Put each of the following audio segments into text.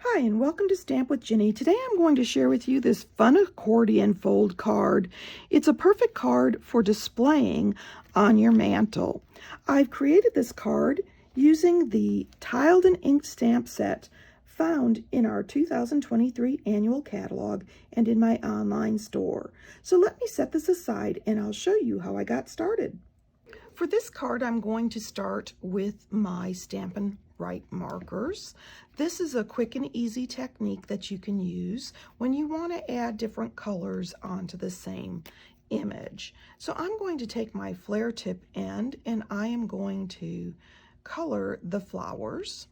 Hi, and welcome to Stamp with Ginny. Today I'm going to share with you this fun accordion fold card. It's a perfect card for displaying on your mantle. I've created this card using the tiled and inked stamp set found in our 2023 annual catalog and in my online store. So let me set this aside and I'll show you how I got started. For this card, I'm going to start with my Stampin' Right markers. This is a quick and easy technique that you can use when you want to add different colors onto the same image. So I'm going to take my flare tip end and I am going to color the flowers.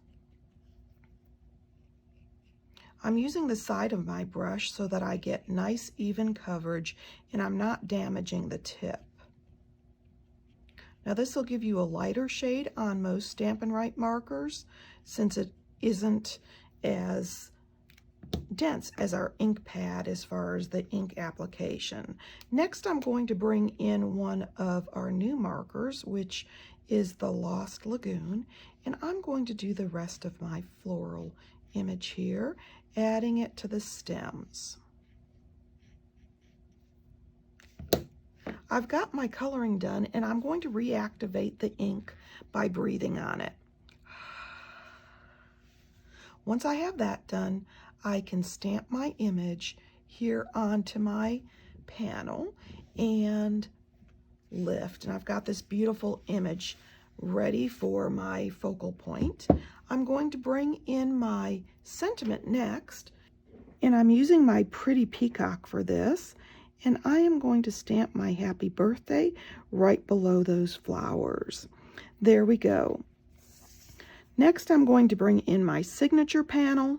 I'm using the side of my brush so that I get nice even coverage and I'm not damaging the tip. Now this will give you a lighter shade on most Stampin' Right markers since it isn't as dense as our ink pad as far as the ink application. Next I'm going to bring in one of our new markers, which is the Lost Lagoon, and I'm going to do the rest of my floral image here, adding it to the stems. I've got my coloring done and I'm going to reactivate the ink by breathing on it. Once I have that done, I can stamp my image here onto my panel and lift. And I've got this beautiful image ready for my focal point. I'm going to bring in my sentiment next, and I'm using my Pretty Peacock for this. And I am going to stamp my happy birthday right below those flowers. There we go. Next, I'm going to bring in my signature panel,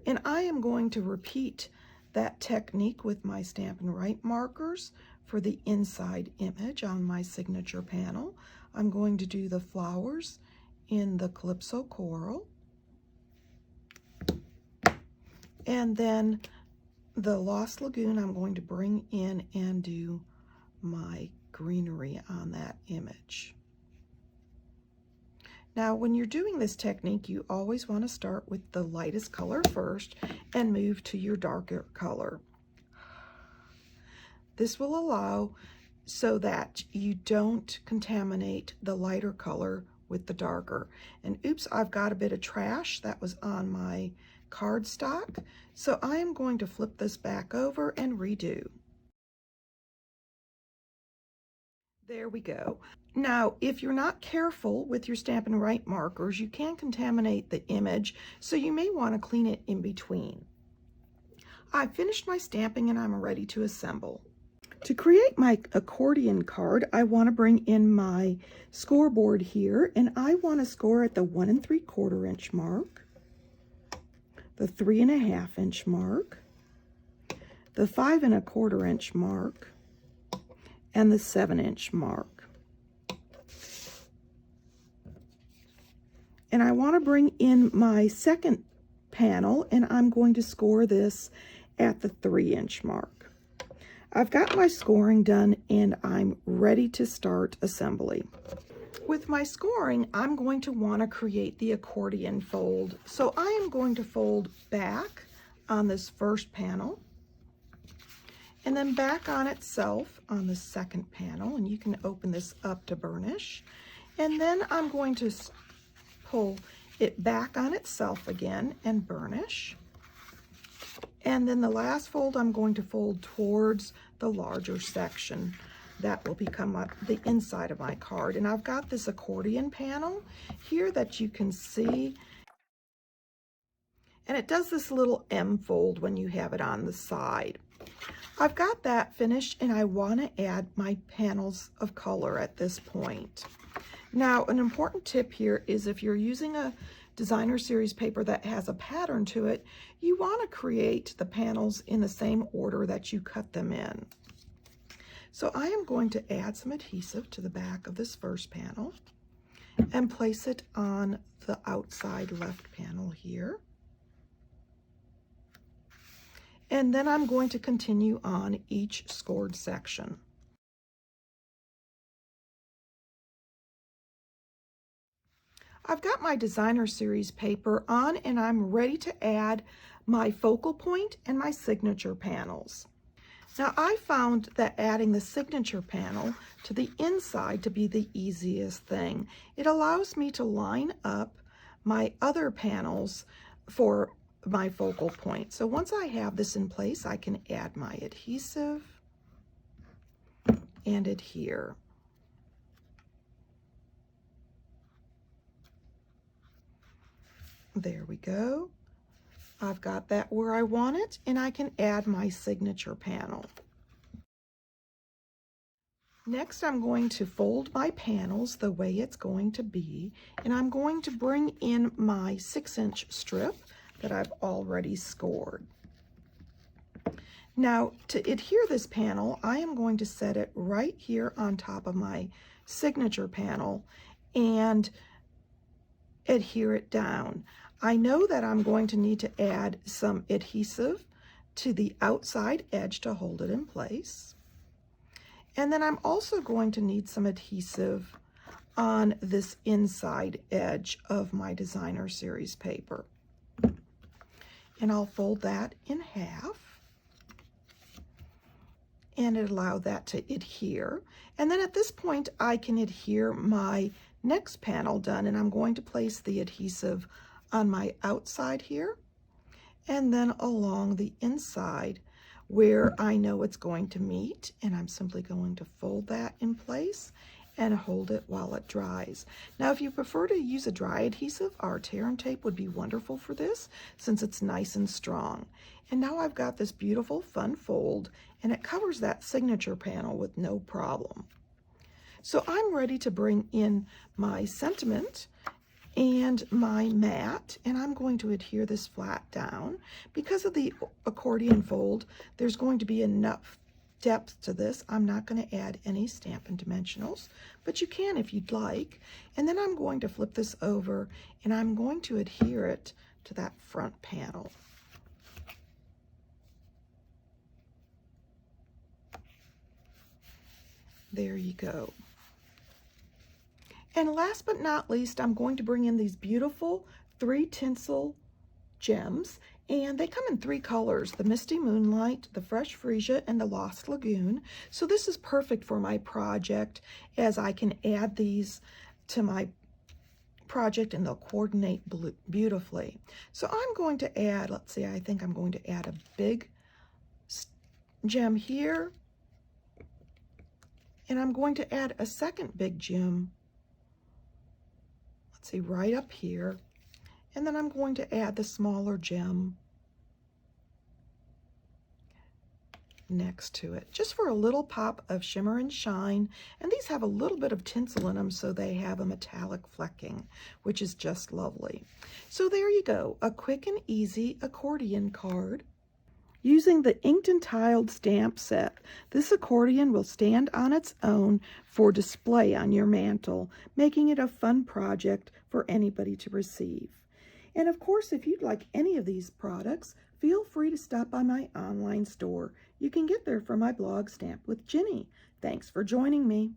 and I am going to repeat that technique with my Stampin' Right markers for the inside image on my signature panel. I'm going to do the flowers in the Calypso Coral, and then the Lost Lagoon I'm going to bring in and do my greenery on that image. Now when you're doing this technique, you always want to start with the lightest color first and move to your darker color. This will allow so that you don't contaminate the lighter color with the darker. And oops, I've got a bit of trash that was on my cardstock, so I am going to flip this back over and redo. There we go. Now, if you're not careful with your Stampin' Right markers, you can contaminate the image, so you may want to clean it in between. I've finished my stamping and I'm ready to assemble. To create my accordion card, I want to bring in my scoreboard here, and I want to score at the 1 3/4 inch mark, the 3 1/2 inch mark, the 5 1/4 inch mark, and the 7 inch mark. And I want to bring in my second panel, and I'm going to score this at the 3 inch mark. I've got my scoring done and I'm ready to start assembly. With my scoring, I'm going to want to create the accordion fold. So I am going to fold back on this first panel and then back on itself on the second panel, and you can open this up to burnish. And then I'm going to pull it back on itself again and burnish. And then the last fold, I'm going to fold towards the larger section. That will become the inside of my card. And I've got this accordion panel here that you can see. And it does this little M fold when you have it on the side. I've got that finished and I want to add my panels of color at this point. Now, an important tip here is if you're using a designer series paper that has a pattern to it, you want to create the panels in the same order that you cut them in. So I am going to add some adhesive to the back of this first panel and place it on the outside left panel here. And then I'm going to continue on each scored section. I've got my designer series paper on and I'm ready to add my focal point and my signature panels. Now I found that adding the signature panel to the inside to be the easiest thing. It allows me to line up my other panels for my focal point. So once I have this in place, I can add my adhesive and adhere. There we go. I've got that where I want it, and I can add my signature panel. Next, I'm going to fold my panels the way it's going to be, and I'm going to bring in my 6-inch strip that I've already scored. Now, to adhere this panel, I am going to set it right here on top of my signature panel and adhere it down. I know that I'm going to need to add some adhesive to the outside edge to hold it in place. And then I'm also going to need some adhesive on this inside edge of my designer series paper. And I'll fold that in half and allow that to adhere. And then at this point, I can adhere my next panel done, and I'm going to place the adhesive on my outside here and then along the inside where I know it's going to meet, and I'm simply going to fold that in place and hold it while it dries. Now, if you prefer to use a dry adhesive, our tear and tape would be wonderful for this since it's nice and strong. And now I've got this beautiful fun fold, and it covers that signature panel with no problem. So I'm ready to bring in my sentiment and my mat, and I'm going to adhere this flat down. Because of the accordion fold, there's going to be enough depth to this. I'm not going to add any Stampin' Dimensionals, but you can if you'd like. And then I'm going to flip this over, and I'm going to adhere it to that front panel. There you go. And last but not least, I'm going to bring in these beautiful 3 tinsel gems, and they come in 3 colors: the Misty Moonlight, the Fresh Freesia, and the Lost Lagoon. So this is perfect for my project, as I can add these to my project and they'll coordinate beautifully. So I'm going to add, let's see, I think I'm going to add a big gem here, and I'm going to add a second big gem, let's see, right up here. And then I'm going to add the smaller gem next to it, just for a little pop of shimmer and shine. And these have a little bit of tinsel in them, so they have a metallic flecking, which is just lovely. So there you go, a quick and easy accordion card. Using the inked and tiled stamp set, this accordion will stand on its own for display on your mantle, making it a fun project for anybody to receive. And of course, if you'd like any of these products, feel free to stop by my online store. You can get there from my blog, Stamp with Jini. Thanks for joining me.